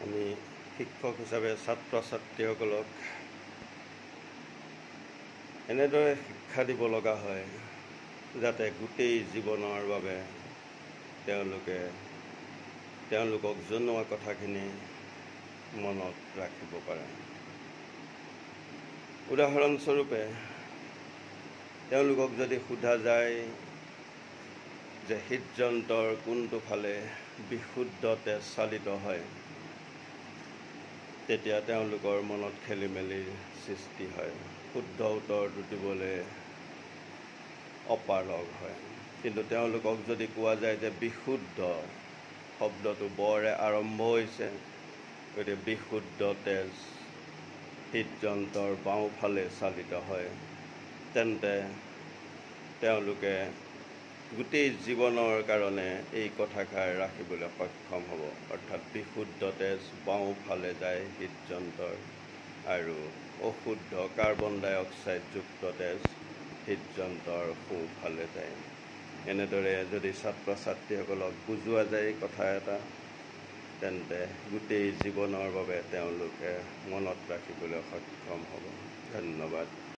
আমি শিক্ষক হিচাপে ছাত্ৰ ছাত্ৰীসকলক এনেদৰে শিক্ষা দিব লগা হয় যাতে গোটেই জীৱনৰ বাবে তেওঁলোকক জনোৱা কথাখিনি মনত ৰাখিব পাৰে। উদাহৰণস্বৰূপে তেওঁলোকক যদি সোধা যায় যে হৃদযন্ত্ৰৰ কোনটো ফালে বিশুদ্ধ তেজ চালিত হয়, তেতিয়া তেওঁলোকৰ মনত খেলিমেলিৰ সৃষ্টি হয়, শুদ্ধ উত্তৰটো দিবলৈ অপাৰগ হয়। কিন্তু তেওঁলোকক যদি কোৱা যায় যে বিশুদ্ধ শব্দটো বৰে আৰম্ভ হৈছে, গতিকে বিশুদ্ধ তেজ হৃদযন্ত্ৰৰ বাওঁফালে চালিত হয়, তেন্তে তেওঁলোকে গোটেই জীৱনৰ কাৰণে এই কথাষাৰ ৰাখিবলৈ সক্ষম হ'ব। অৰ্থাৎ বিশুদ্ধ তেজ বাওঁফালে যায় হৃদযন্ত্ৰৰ, আৰু অশুদ্ধ কাৰ্বন ডাই অক্সাইডযুক্ত তেজ হৃদযন্ত্ৰৰ সোঁফালে যায়। এনেদৰে যদি ছাত্ৰ ছাত্ৰীসকলক বুজোৱা যায় কথা এটা, তেন্তে গোটেই জীৱনৰ বাবে তেওঁলোকে মনত ৰাখিবলৈ সক্ষম হ'ব। ধন্যবাদ।